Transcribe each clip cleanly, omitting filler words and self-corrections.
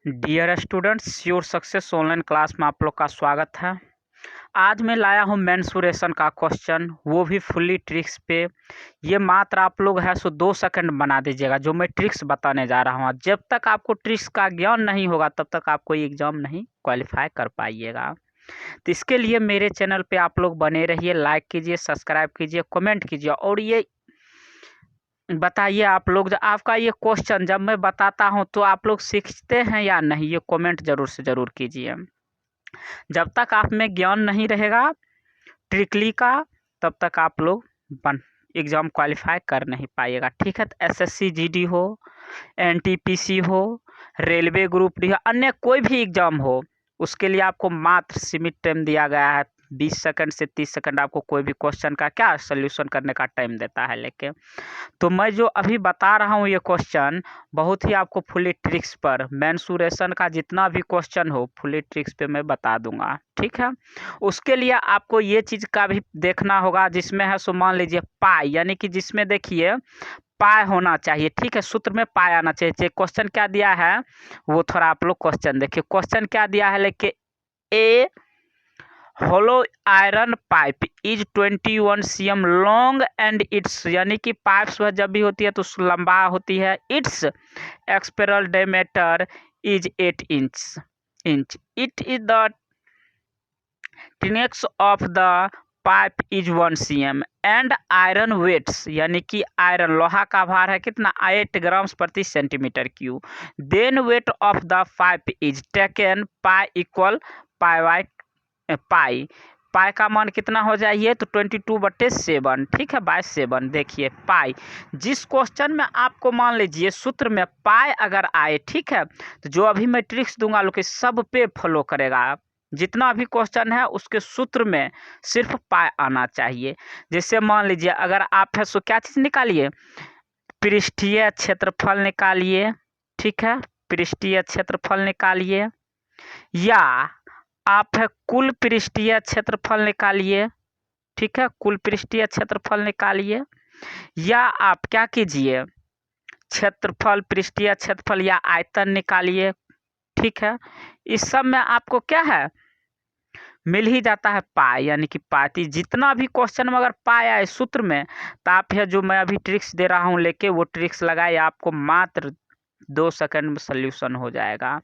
Dear students, sure success online class में आप लोग का स्वागत है। आज मैं लाया हूँ मेंसुरेशन का क्वेश्चन, वो भी फुल्ली ट्रिक्स पे। ये मात्र आप लोग है सो 2 सेकंड बना दीजिएगा। जो मैं ट्रिक्स बताने जा रहा हूँ, जब तक आपको ट्रिक्स का ज्ञान नहीं होगा तब तक आप कोई एग्जाम नहीं क्वालिफाई कर पाइएगा। तो इसके लिए मेरे चैनल पे आप लोग बने रहिए, लाइक कीजिए, सब्सक्राइब कीजिए, कमेंट कीजिए। और ये बताइए आप लोग, जब आपका ये क्वेश्चन जब मैं बताता हूँ तो आप लोग सीखते हैं या नहीं, ये कमेंट ज़रूर से ज़रूर कीजिए। जब तक आप में ज्ञान नहीं रहेगा ट्रिकली का, तब तक आप लोग एग्ज़ाम क्वालिफाई कर नहीं पाइएगा। ठीक है, तो एसएससी जीडी हो, एनटीपीसी हो, रेलवे ग्रुप डी हो, अन्य कोई भी एग्ज़ाम हो, उसके लिए आपको मात्र सीमित टाइम दिया गया है। 20 सेकंड से 30 सेकंड आपको कोई भी क्वेश्चन का क्या सोल्यूशन करने का टाइम देता है लेके। तो मैं जो अभी बता रहा हूँ ये क्वेश्चन बहुत ही आपको फुली ट्रिक्स पर, मेंसुरेशन का जितना भी क्वेश्चन हो फुली ट्रिक्स पे मैं बता दूंगा। ठीक है, उसके लिए आपको ये चीज़ का भी देखना होगा, जिसमें है सो मान लीजिए पाई, यानी कि जिसमें देखिए पाई होना चाहिए। ठीक है, सूत्र में पाई आना चाहिए। क्वेश्चन क्या दिया है वो थोड़ा आप लोग क्वेश्चन देखिए। क्वेश्चन क्या दिया है लेके, a hollow iron pipe is 21 cm long and its, यानी कि पाइप्स वह जब भी होती है तो लंबा होती है। Its external diameter is 8 inch. It is the thickness of the pipe is 1 cm and iron weights, यानी कि आयरन लोहा का भार है कितना, 8 ग्राम्स प्रति centimetre cube. Then weight of the pipe is taken pi equal pi by pi. Pi का मान कितना हो जाइए तो 22/7। ठीक है, बाय 7। देखिए पाई, जिस क्वेश्चन में आपको मान लीजिए सूत्र में पाई अगर आए, ठीक है, तो जो अभी मैं ट्रिक्स दूंगा लोग सब पे फॉलो करेगा। जितना भी क्वेश्चन है उसके सूत्र में सिर्फ पाई आना चाहिए। जैसे मान लीजिए अगर आप है सो क्या चीज़ निकालिए, पृष्ठीय क्षेत्रफल निकालिए। ठीक है, पृष्ठीय क्षेत्रफल निकालिए, या आप है कुल पृष्ठीय क्षेत्रफल निकालिए। ठीक है, कुल पृष्ठीय क्षेत्रफल निकालिए, या आप क्या कीजिए, क्षेत्रफल, पृष्ठीय क्षेत्रफल या आयतन निकालिए। ठीक है, इस सब में आपको क्या है मिल ही जाता है पाई, यानी कि पाती। जितना भी क्वेश्चन में अगर पाई आए सूत्र में, तो आप है जो मैं अभी ट्रिक्स दे रहा हूँ लेके वो ट्रिक्स लगाए, आपको मात्र 2 सेकंड में सोल्यूशन हो जाएगा।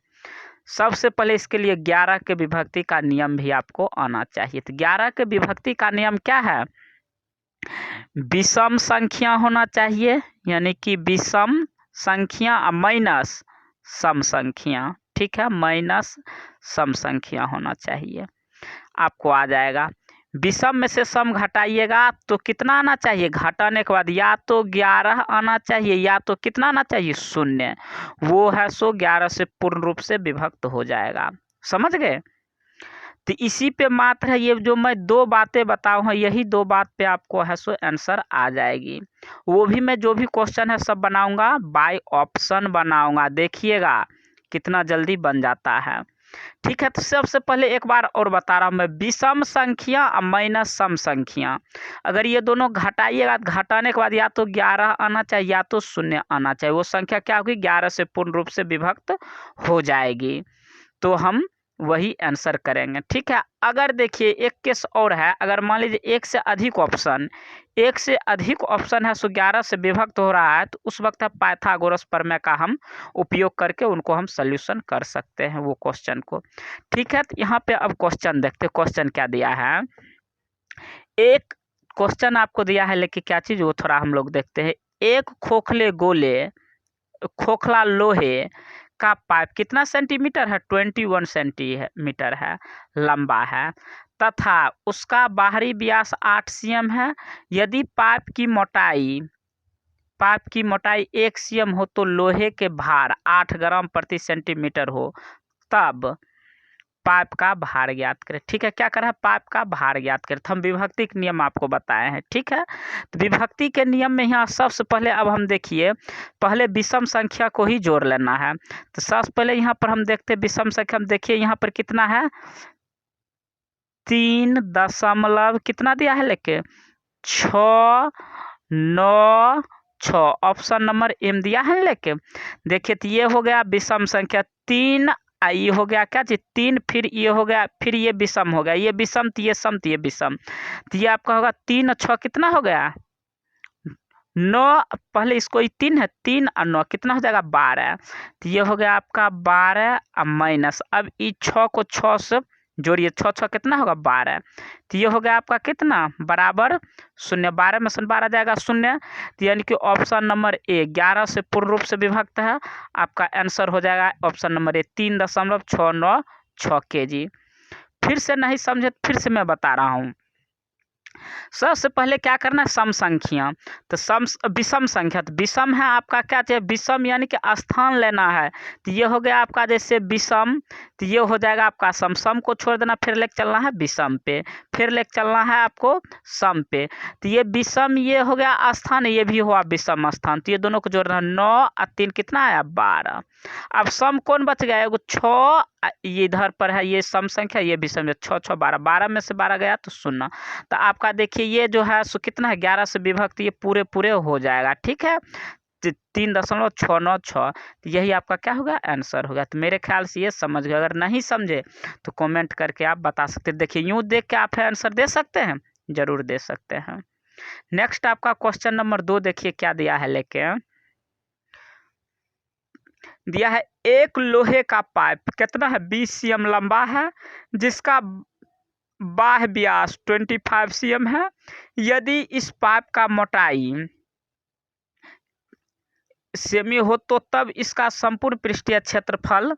सबसे पहले इसके लिए 11 के विभक्ति का नियम भी आपको आना चाहिए। तो 11 के विभक्ति का नियम क्या है, विषम संख्या होना चाहिए, यानी कि विषम संख्या माइनस सम संख्या। ठीक है, माइनस सम संख्या होना चाहिए, आपको आ जाएगा। विषम में से सम घटाइएगा तो कितना आना चाहिए, घटाने के बाद या तो 11 आना चाहिए या तो कितना आना चाहिए, 0। वो है सो 11 से पूर्ण रूप से विभक्त हो जाएगा। समझ गए। तो इसी पे मात्र है, ये जो मैं 2 बातें बताऊँ हैं, यही 2 बात पे आपको है सो आंसर आ जाएगी। वो भी मैं जो भी क्वेश्चन है सब बनाऊंगा बाय ऑप्शन बनाऊंगा, देखिएगा कितना जल्दी बन जाता है। ठीक है, तो सबसे पहले एक बार और बता रहा हूँ मैं, विषम संख्या माइनस सम संख्या, अगर ये दोनों घटाइएगा, घटाने के बाद या तो 11 आना चाहिए या तो 0 आना चाहिए। वो संख्या क्या होगी, 11 से पूर्ण रूप से विभक्त हो जाएगी, तो हम वही आंसर करेंगे। ठीक है, अगर देखिए एक केस और है, अगर मान लीजिए एक से अधिक ऑप्शन है सो 11 से विभक्त हो रहा है, तो उस वक्त पाइथागोरस प्रमेय का हम उपयोग करके उनको हम सोल्यूशन कर सकते हैं वो क्वेश्चन को। ठीक है, तो यहाँ पे अब क्वेश्चन देखते हैं। क्वेश्चन क्या दिया है, एक क्वेश्चन आपको दिया है लेकिन क्या चीज़ वो थोड़ा हम लोग देखते हैं। एक खोखला लोहे का पाइप कितना सेंटीमीटर है, 21 सेंटीमीटर है, लंबा है, तथा उसका बाहरी व्यास 8 cm है। यदि पाइप की मोटाई 1 cm हो तो लोहे के भार 8 ग्राम प्रति सेंटीमीटर हो, तब पाइप का भार ज्ञात करें। ठीक है, क्या करा है, पाइप का भार ज्ञात करें। तो हम विभक्ति के नियम आपको बताए हैं। ठीक है, तो विभक्ति के नियम में यहाँ सबसे पहले अब हम देखिए, पहले विषम संख्या को ही जोड़ लेना है। तो सबसे पहले यहाँ पर हम देखते हैं विषम संख्या, हम देखिए यहाँ पर कितना है, 3 दशमलव कितना दिया है लेके 6, 9, 6। ऑप्शन नंबर एम दिया है लेके। देखिए तो ये हो गया विषम संख्या 3, ये हो गया क्या जी 3, फिर ये हो गया, फिर ये विषम हो गया, ये विषम तो ये सम तो ये विषम, तो ये आपका होगा 3 और 6 कितना हो गया 9। पहले इसको 3 है, 3 और 9 कितना हो जाएगा 12, तो ये हो गया आपका 12 और माइनस, अब इस 6 को 6 से जोड़िए, 6 6 कितना होगा 12, तो ये हो गया आपका कितना बराबर 0, 12 में से 12 जाएगा 0, तो यानी कि ऑप्शन नंबर ए 11 से पूर्ण रूप से विभक्त है। आपका आंसर हो जाएगा ऑप्शन नंबर ए 3.696 kg। फिर से नहीं समझे फिर से मैं बता रहा हूँ। सबसे पहले क्या करना है सम संख्या, तो सम विषम संख्या, तो विषम है आपका क्या चाहिए विषम यानी कि स्थान लेना है, तो ये हो गया आपका जैसे विषम, तो ये हो जाएगा आपका सम, सम को छोड़ देना, फिर लेके चलना है विषम पे, फिर लेके चलना है आपको सम पे, तो ये विषम ये हो गया स्थान, ये भी हुआ विषम स्थान, तो ये दोनों को जोड़ना 9 और 3 कितना आया 12। अब सम कौन बच गया एगो 6, ये इधर पर है ये सम संख्या, ये विषम है 6 6 12, 12 में से 12 गया तो 0, तो आपका देखिए ये जो है सो कितना है 11 से विभक्त, ये पूरे पूरे हो जाएगा, ठीक है 3.696, तो यही आपका क्या होगा आंसर होगा। तो मेरे ख्याल से ये समझ गए, अगर नहीं समझे तो कमेंट करके आप बता सकते हैं। देखिए यूँ देख के आप आंसर दे सकते हैं, जरूर दे सकते हैं। नेक्स्ट आपका क्वेश्चन नंबर 2 देखिए क्या दिया है लेके, दिया है एक लोहे का पाइप कितना है 20 cm लंबा है, जिसका बाह्य व्यास 25 cm है। यदि इस पाइप का मोटाई सेमी हो तो तब इसका संपूर्ण पृष्ठीय क्षेत्रफल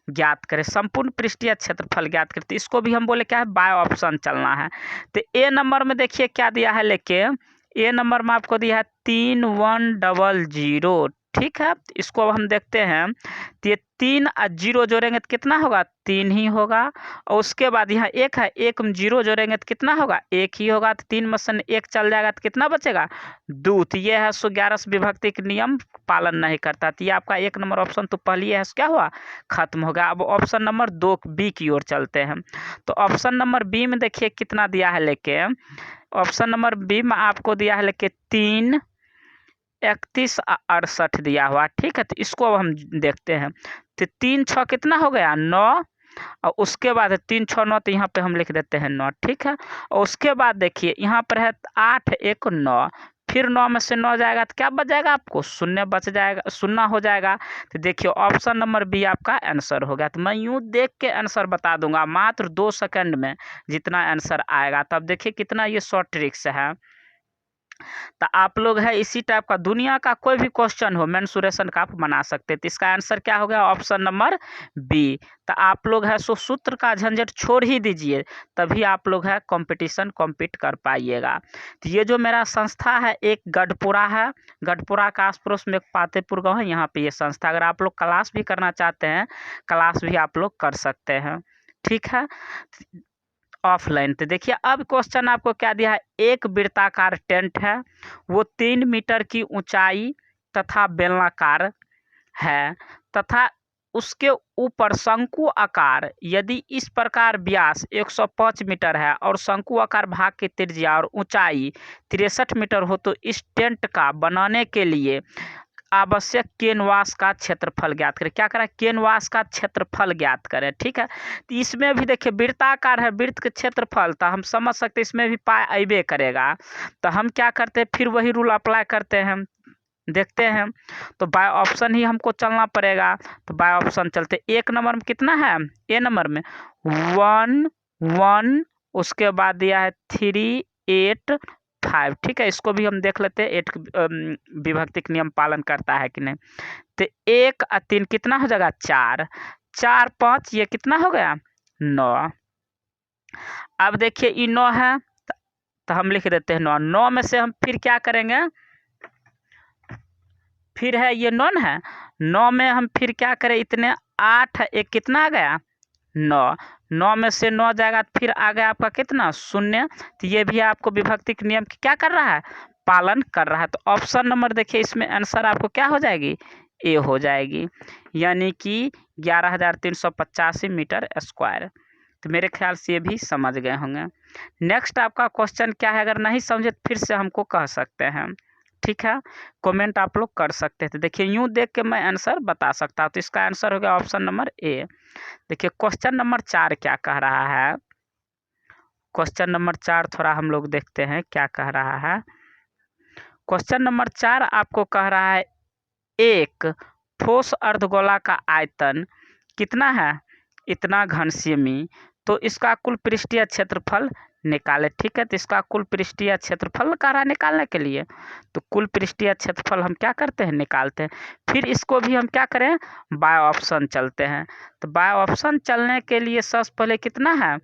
ज्ञात करें। संपूर्ण पृष्ठीय क्षेत्रफल ज्ञात करते, इसको भी हम बोले क्या है बाय ऑप्शन चलना है। तो ए नंबर में देखिए क्या दिया है लेके, ए नंबर में आपको दिया है 3100, ठीक है। इसको अब हम देखते हैं, तो ये 3 और 0 जोड़ेंगे तो कितना होगा 3 ही होगा, और उसके बाद यहाँ 1 है, 1 में 0 जोड़ेंगे तो कितना होगा 1 ही होगा, तो 3 में से 1 चल जाएगा तो कितना बचेगा 2, तो ये है सो 11 से विभक्ति के नियम पालन नहीं करता, तो ये आपका 1 नंबर ऑप्शन तो पहले है क्या हुआ खत्म हो गया। अब ऑप्शन नंबर 2 बी की ओर चलते हैं, तो ऑप्शन नंबर बी में देखिए कितना दिया है लेके, ऑप्शन नंबर बी में आपको दिया है लेके 3 31 68 दिया हुआ, ठीक है। तो इसको अब हम देखते हैं, तो 3 6 कितना हो गया 9, और उसके बाद 3 6 9, तो यहाँ पे हम लिख देते हैं 9, ठीक है। और उसके बाद देखिए यहाँ पर है 8 1 9, फिर 9 में से 9 जाएगा तो क्या बच जाएगा आपको 0 बच जाएगा, 0 हो जाएगा। तो देखिए ऑप्शन नंबर बी आपका आंसर हो गया। तो मैं यूँ देख के आंसर बता दूंगा मात्र 2 सेकंड में जितना आंसर आएगा। तब देखिए कितना ये शॉर्ट ट्रिक्स है। तो आप लोग है इसी टाइप का दुनिया का कोई भी क्वेश्चन हो मेंसुरेशन का आप बना सकते हैं। तो इसका आंसर क्या हो गया ऑप्शन नंबर बी। तो आप लोग है सो सूत्र का झंझट छोड़ ही दीजिए, तभी आप लोग है कंपटीशन कॉम्पीट कर पाइएगा। तो ये जो मेरा संस्था है एक गढ़पुरा है, गढ़पुरा का आस पड़ोस में एक पातेपुर गाँव है, यहाँ पे ये संस्था, अगर आप लोग क्लास भी करना चाहते हैं क्लास भी आप लोग कर सकते हैं, ठीक है ऑफलाइन। तो देखिए अब क्वेश्चन आपको क्या दिया है, एक वृत्ताकार टेंट है, वो 3 मीटर की ऊंचाई तथा बेलनाकार है, तथा उसके ऊपर शंकु आकार, यदि इस प्रकार व्यास 105 मीटर है और शंकु आकार भाग की त्रिज्या और ऊंचाई 63 मीटर हो, तो इस टेंट का बनाने के लिए आवश्यक कैनवास का क्षेत्रफल ज्ञात करें। क्या करें कैनवास का क्षेत्रफल ज्ञात करें, ठीक है। तो इसमें भी देखिए वृत्ताकार है, वृत्त के क्षेत्रफल तो हम समझ सकते हैं इसमें भी पाई अबे करेगा। तो हम क्या करते हैं फिर वही रूल अप्लाई करते हैं, देखते हैं। तो बाय ऑप्शन ही हमको चलना पड़ेगा, तो बाय ऑप्शन चलते। एक नंबर में कितना है ए नंबर में 1 1, उसके बाद दिया है 3 8 5, ठीक है। इसको भी हम देख लेते हैं 8 विभक्ति के नियम पालन करता है कि नहीं। तो 1 और 3 कितना हो जाएगा 4 4 5, ये कितना हो गया 9। अब देखिए ये 9 है, तो हम लिख देते हैं 9, 9 में से हम फिर क्या करेंगे, फिर है ये 9 है, 9 में हम फिर क्या करें इतने 8 एक कितना आ गया 9, 9 में से 9 जाएगा तो फिर आ गया आपका कितना 0। तो ये भी आपको विभक्ति के नियम की क्या कर रहा है पालन कर रहा है। तो ऑप्शन नंबर देखिए इसमें आंसर आपको क्या हो जाएगी ए हो जाएगी, यानी कि 11,385 मीटर स्क्वायर। तो मेरे ख्याल से ये भी समझ गए होंगे। नेक्स्ट आपका क्वेश्चन क्या है, अगर नहीं समझे तो फिर से हमको कह सकते हैं, ठीक है, कमेंट आप लोग कर सकते थे। देखिए यूँ देख के मैं आंसर बता सकता हूँ, तो इसका आंसर हो गया ऑप्शन नंबर ए। देखिए क्वेश्चन नंबर 4 क्या कह रहा है। क्वेश्चन नंबर 4 थोड़ा हम लोग देखते हैं क्या कह रहा है। क्वेश्चन नंबर 4 आपको कह रहा है एक ठोस अर्धगोला का आयतन कितना है, इतना घन सेमी, तो इसका कुल पृष्ठीय क्षेत्रफल निकाले। ठीक है, तो इसका कुल पृष्ठीय क्षेत्रफल कह रहा है निकालने के लिए, तो कुल पृष्ठीय क्षेत्रफल हम क्या करते हैं, निकालते हैं। फिर इसको भी हम क्या करें, बाय ऑप्शन चलते हैं। तो बाय ऑप्शन चलने के लिए सबसे पहले कितना है,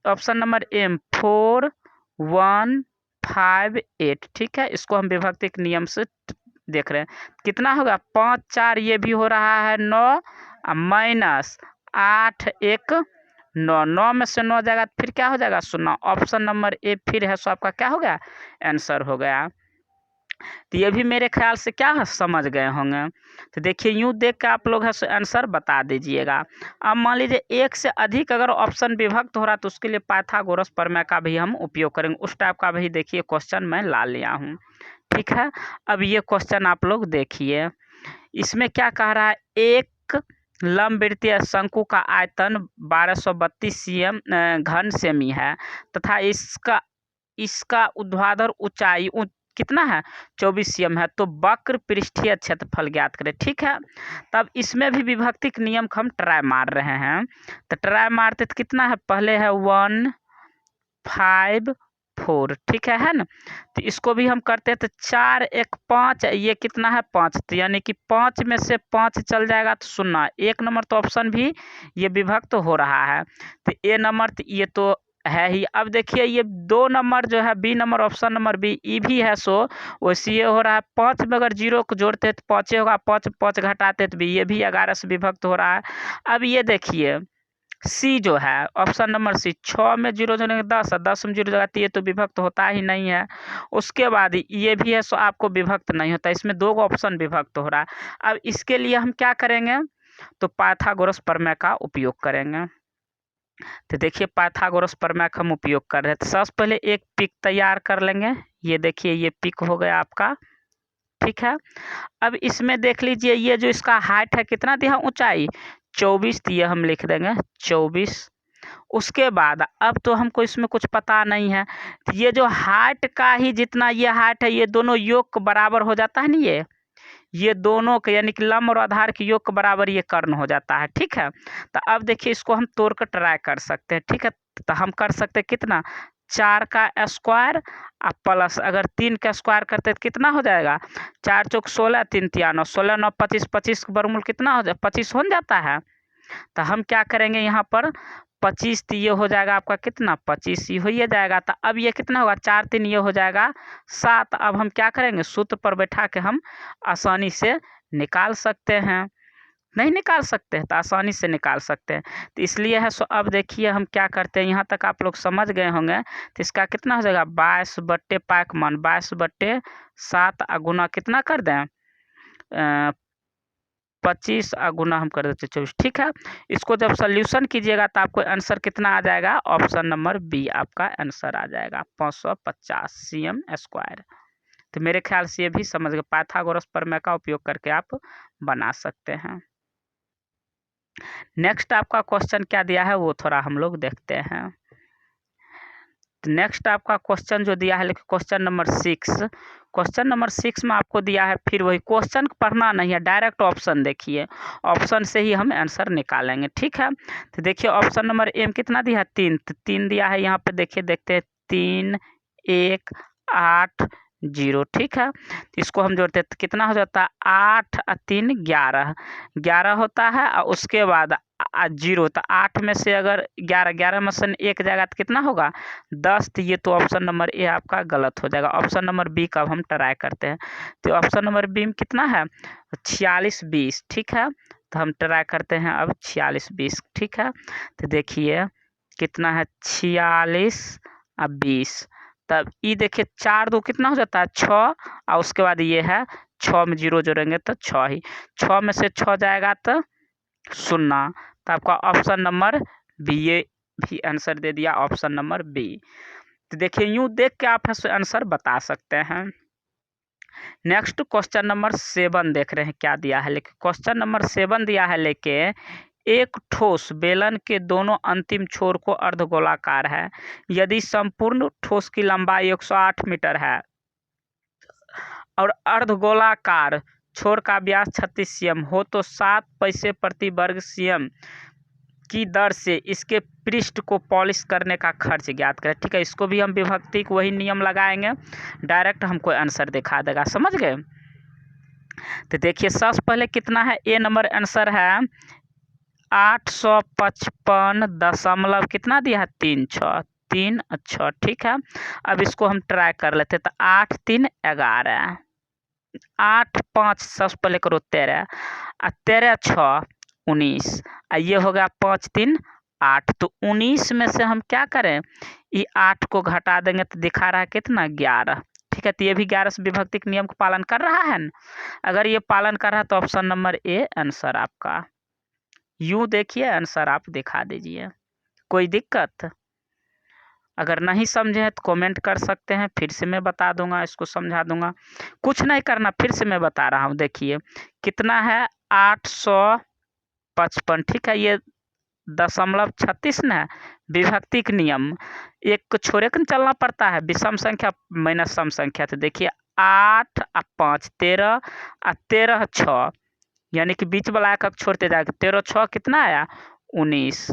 ऑप्शन नंबर एम 4 1 5 8। ठीक है, इसको हम विभक्ति के नियम से देख रहे हैं। कितना होगा 5 4, ये भी हो रहा है 9, माइनस 8 1 9, 9 में से 9 जाएगा तो फिर क्या हो जाएगा 0। ऑप्शन नंबर ए फिर है, सो आपका क्या हो गया, आंसर हो गया। तो ये भी मेरे ख्याल से क्या है, समझ गए होंगे। तो देखिए यूँ देख के आप लोग है सो आंसर बता दीजिएगा। अब मान लीजिए एक से अधिक अगर ऑप्शन विभक्त हो रहा तो उसके लिए पाइथागोरस प्रमेय का भी हम उपयोग करेंगे। उस टाइप का भी देखिए क्वेश्चन मैं ला लिया हूँ। ठीक है, अब ये क्वेश्चन आप लोग देखिए, इसमें क्या कह रहा है, एक लंबवृत्तीय शंकु का आयतन 1232 cm घन सेमी है तथा इसका इसका ऊर्ध्वाधर ऊंचाई कितना है 24 cm है, तो वक्र पृष्ठीय क्षेत्रफल ज्ञात करें। ठीक है, तब इसमें भी विभक्ति के नियम को हम ट्राई मार रहे हैं। तो ट्राई मारते तो कितना है, पहले है 1 5 4। ठीक है ना, तो इसको भी हम करते हैं तो 4 1 5, ये कितना है 5, तो यानी कि 5 में से 5 चल जाएगा तो 0। एक नंबर तो ऑप्शन भी ये विभक्त तो हो रहा है, तो ए नंबर तो ये तो है ही। अब देखिए ये 2 नंबर जो है B number, option number B E भी है, सो वैसे ये हो रहा है 5 में अगर 0 को जोड़ते तो 5 होगा, 5 5 घटाते तो भी ये भी 11 से विभक्त हो रहा है। अब ये देखिए सी जो है ऑप्शन नंबर सी, 6 में 0 जोड़ेंगे 10 और 10 में 0 लगाती है तो विभक्त होता ही नहीं है। उसके बाद ये भी है, सो आपको विभक्त नहीं होता, इसमें 2 ऑप्शन विभक्त हो रहा है। अब इसके लिए हम क्या करेंगे, तो पाइथागोरस प्रमेय का उपयोग करेंगे। तो देखिए पाइथागोरस प्रमेय का हम उपयोग कर रहे हैं, तो सबसे पहले एक पिक तैयार कर लेंगे। ये देखिए ये पिक हो गया आपका। ठीक है, अब इसमें देख लीजिए ये जो इसका हाइट है कितना दिया, ऊंचाई 24 दिए, हम लिख देंगे 24। उसके बाद अब तो हमको इसमें कुछ पता नहीं है, तो ये जो हाइट का ही जितना ये हाइट है, ये दोनों योग के बराबर हो जाता है ना, ये दोनों के यानी कि लंब और आधार के योग के बराबर ये कर्ण हो जाता है। ठीक है, तो अब देखिए इसको हम तोड़ कर ट्राई कर सकते हैं। ठीक है, तो हम कर सकते हैं कितना, 4 का स्क्वायर प्लस अगर 3 का स्क्वायर करते तो कितना हो जाएगा, 4 चौक 16 3 तिया 9, 16 9 25, 25 का वर्गमूल कितना हो जाए 25 हो जाता है। तो हम क्या करेंगे यहाँ पर 25, तो ये हो जाएगा आपका कितना 25 ही हो ही जाएगा। तो अब ये कितना होगा 4 3, ये हो जाएगा 7। अब हम क्या करेंगे, सूत्र पर बैठा के हम आसानी से निकाल सकते हैं। नहीं निकाल सकते हैं तो आसानी से निकाल सकते हैं, तो इसलिए है। सो अब देखिए हम क्या करते हैं, यहाँ तक आप लोग समझ गए होंगे। तो इसका कितना हो जाएगा 22 पाई का मान 22/7 गुना कितना कर दें 25 गुना हम कर देते 24। ठीक है, इसको जब सोल्यूशन कीजिएगा तो आपको आंसर कितना आ जाएगा, ऑप्शन नंबर बी आपका आंसर आ जाएगा 550 cm स्क्वायर। तो मेरे ख्याल से ये भी समझ गए, पाइथागोरस प्रमेय का उपयोग करके आप बना सकते हैं। नेक्स्ट आपका क्वेश्चन क्या दिया है वो थोड़ा हम लोग देखते हैं। नेक्स्ट आपका क्वेश्चन जो दिया है, क्वेश्चन नंबर 6, क्वेश्चन नंबर 6 में आपको दिया है, फिर वही क्वेश्चन पढ़ना नहीं है, डायरेक्ट ऑप्शन देखिए, ऑप्शन से ही हम आंसर निकालेंगे। ठीक है, तो देखिए ऑप्शन नंबर एम कितना दिया है 3, तो 3 दिया है यहाँ पे, देखिए देखते हैं 3 1 8 0। ठीक है, तो इसको हम जोड़ते हैं तो कितना हो जाता है 8 और 3 11, 11 होता है। और उसके बाद 0, तो 8 में से अगर 11 11 में से 1 जाएगा तो कितना होगा 10। तो ये तो ऑप्शन नंबर ए आपका गलत हो जाएगा। ऑप्शन नंबर बी का अब हम ट्राई करते हैं, तो ऑप्शन नंबर बी में कितना है 46 20। ठीक है, तो हम ट्राई करते हैं अब 46 20। ठीक है, तो देखिए कितना है 46 और 20, तब ये देखिए 4 2 कितना हो जाता है 6, और उसके बाद ये है 6 में 0 जोड़ेंगे तो 6 ही, 6 में से 6 जाएगा तो 0। तो आपका ऑप्शन नंबर बी, ये भी आंसर दे दिया ऑप्शन नंबर बी। तो देखिए यूँ देख के आप आंसर बता सकते हैं। नेक्स्ट क्वेश्चन नंबर 7 देख रहे हैं क्या दिया है लेके। क्वेश्चन नंबर 7 दिया है लेके, एक ठोस बेलन के दोनों अंतिम छोर को अर्धगोलाकार है। यदि संपूर्ण ठोस की लंबाई 108 मीटर है और अर्धगोलाकार छोर का व्यास 36 cm हो तो 7 पैसे प्रति वर्ग cm की दर से इसके पृष्ठ को पॉलिश करने का खर्च ज्ञात करें। ठीक है, इसको भी हम विभक्ति को वही नियम लगाएंगे, डायरेक्ट हमको आंसर दिखा देगा। समझ गए? तो देखिए सबसे पहले कितना है, ए नंबर आंसर है 855 कितना दिया है, 3 अच्छा ठीक है। अब इसको हम ट्राई कर लेते, तो 8 3 11, 8 5 सबसे पहले करो 13, 13 6 19, ये हो गया 5 3 8। तो 19 में से हम क्या करें, ये 8 को घटा देंगे तो दिखा रहा है कितना, 11। ठीक है, तो ये भी 11 से विभक्ति के नियम को पालन कर रहा है न। अगर ये पालन कर रहा है तो ऑप्शन नंबर ए आंसर आपका। यूँ देखिए आंसर आप दिखा दीजिए। कोई दिक्कत? अगर नहीं समझे हैं तो कमेंट कर सकते हैं, फिर से मैं बता दूंगा, इसको समझा दूंगा। कुछ नहीं करना, फिर से मैं बता रहा हूँ। देखिए कितना है, 855। ठीक है, ये 0.36 न विभक्ति के नियम, एक को छोड़े के चलना पड़ता है, विषम संख्या माइनस सम संख्या। तो देखिए 8 और 5 13 और 13 6, यानी कि बीच वाला एक छोड़ते जाएगा, 13 6 कितना आया, 19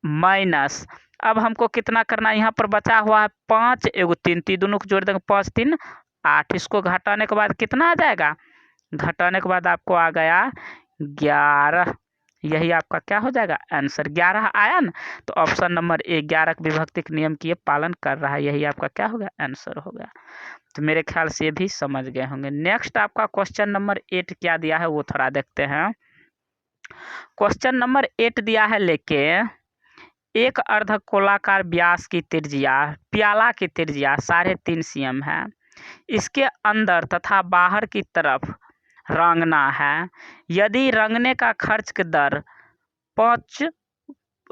माइनस। अब हमको कितना करना है, यहाँ पर बचा हुआ है 5 एगो 3, दोनों को जोड़ देंगे 5 3 8। इसको घटाने के बाद कितना आ जाएगा, घटाने के बाद आपको आ गया 11। यही आपका क्या हो जाएगा, आंसर 11 आया ना। तो ऑप्शन नंबर ए 11 विभक्ति के नियम की पालन कर रहा है, यही आपका क्या हो गया, आंसर हो गया। तो मेरे ख्याल से ये भी समझ गए होंगे। नेक्स्ट आपका क्वेश्चन नंबर 8 क्या दिया है वो थोड़ा देखते हैं। क्वेश्चन नंबर 8 दिया है लेके, एक अर्धगोलाकार व्यास की त्रिज्या, प्याला की त्रिज्या 3.5 cm है। इसके अंदर तथा बाहर की तरफ रंगना है। यदि रंगने का खर्च की दर 5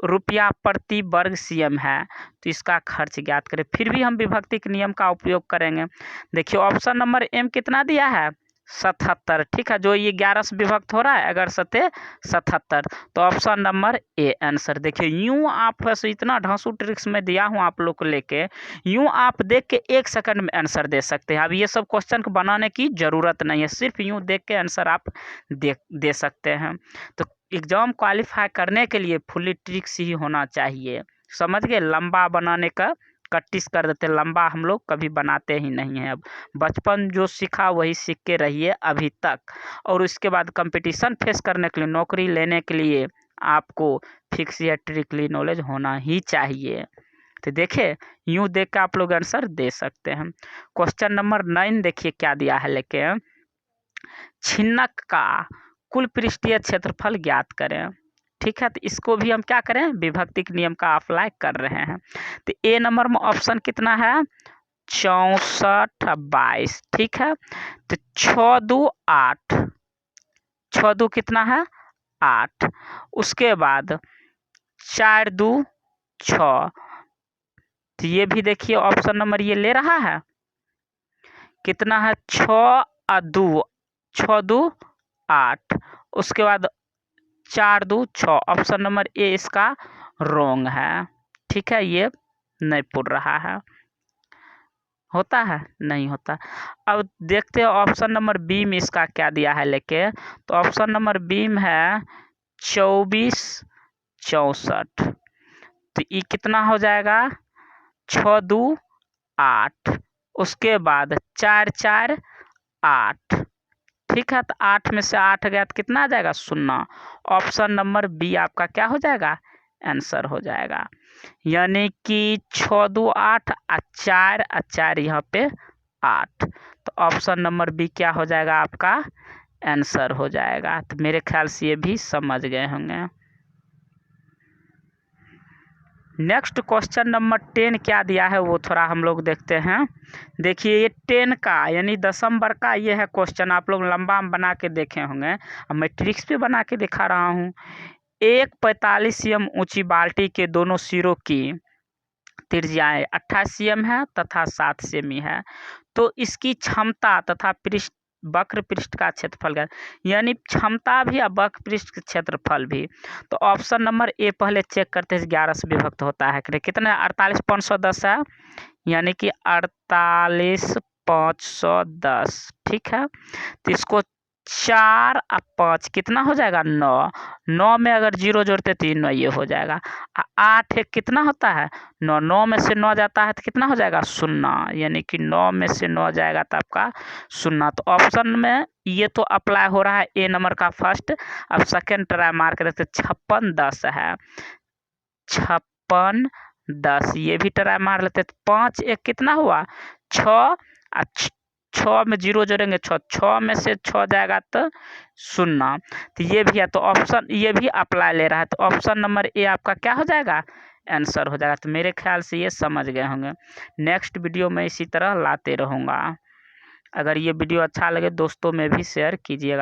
रुपया प्रति वर्ग cm है तो इसका खर्च ज्ञात करें। फिर भी हम विभक्ति के नियम का उपयोग करेंगे। देखिए ऑप्शन नंबर एम कितना दिया है, 77। ठीक है, जो ये 11 से विभक्त हो रहा है, अगर 77, तो ऑप्शन नंबर ए आंसर। देखिए यूँ आप इतना ढांसू ट्रिक्स में दिया हूँ आप लोग को लेके, यूँ आप देख के 1 सेकंड में आंसर दे सकते हैं। अब ये सब क्वेश्चन को बनाने की ज़रूरत नहीं है, सिर्फ यूँ देख के आंसर आप दे सकते हैं। तो एग्ज़ाम क्वालिफाई करने के लिए फुल्ली ट्रिक्स ही होना चाहिए। समझ गए? लंबा बनाने का कट्टिस कर देते, लंबा हम लोग कभी बनाते ही नहीं हैं। अब बचपन जो सीखा वही सीख के रहिए अभी तक, और उसके बाद कंपटीशन फेस करने के लिए, नौकरी लेने के लिए आपको फिक्स या ट्रिकली नॉलेज होना ही चाहिए। तो देखिए यूँ देख के आप लोग आंसर दे सकते हैं। क्वेश्चन नंबर 9 देखिए क्या दिया है लेके, छिन्नक का कुल पृष्ठीय क्षेत्रफल ज्ञात करें। ठीक है, तो इसको भी हम क्या करें, विभक्ति के नियम का अप्लाई कर रहे हैं। तो ए नंबर में ऑप्शन कितना है, 64 22। ठीक है, तो 6 2 8, 6 2 कितना है 8। उसके बाद 4 2 6, तो ये भी देखिए ऑप्शन नंबर ये ले रहा है, कितना है 6 2 6 2 8। उसके बाद 4 2 6, ऑप्शन नंबर ए इसका रॉन्ग है। ठीक है, ये नहीं पुर रहा है, होता है नहीं होता। अब देखते हैं ऑप्शन नंबर बी में इसका क्या दिया है लेके, तो ऑप्शन नंबर बी में है 24 64। तो ये कितना हो जाएगा, 6 2 8। उसके बाद 4 4 8। ठीक है, तो 8 में से 8 गया तो कितना आ जाएगा, 0। ऑप्शन नंबर बी आपका क्या हो जाएगा, आंसर हो जाएगा। यानी कि 6 2 8 और 4 यहाँ पे 8, तो ऑप्शन नंबर बी क्या हो जाएगा, आपका आंसर हो जाएगा। तो मेरे ख्याल से ये भी समझ गए होंगे। नेक्स्ट क्वेश्चन नंबर 10 क्या दिया है वो थोड़ा हम लोग देखते हैं। देखिए ये 10 का यानी दशम वर्ग का ये है क्वेश्चन, आप लोग लंबा बना के देखे होंगे, अब मैं ट्रिक्स पे बना के दिखा रहा हूँ। एक 45 cm ऊंची बाल्टी के दोनों सिरों की त्रिज्याएं 28 cm है तथा 7 सेमी है, तो इसकी क्षमता तथा वक्र पृष्ठ का क्षेत्रफल क्या, यानी क्षमता भी और वक्र पृष्ठ का क्षेत्रफल भी। तो ऑप्शन नंबर ए पहले चेक करते हैं 11 से विभक्त होता है कि कितना, 48,510 है, यानी कि 48,510। ठीक है, तो इसको 4 और 5 कितना हो जाएगा, 9। 9 में अगर 0 जोड़ते तो 9 ये हो जाएगा। 8 एक कितना होता है, 9। 9 में से 9 जाता है तो कितना हो जाएगा, 0, यानी कि 9 में से 9 जाएगा तो आपका 0। तो ऑप्शन में ये तो अप्लाई हो रहा है ए नंबर का फर्स्ट। अब सेकेंड ट्राई मार कर देखते, 5610 है, 5610 ये भी ट्राई मार लेते। 5 एक कितना हुआ, 6। 6 में 0 जोड़ेंगे 6, 6 में से 6 जाएगा तो 0। तो ये भी है, तो ऑप्शन ये भी अप्लाई ले रहा है, तो ऑप्शन नंबर ए आपका क्या हो जाएगा, आंसर हो जाएगा। तो मेरे ख्याल से ये समझ गए होंगे। नेक्स्ट वीडियो में इसी तरह लाते रहूँगा। अगर ये वीडियो अच्छा लगे दोस्तों में भी शेयर कीजिएगा।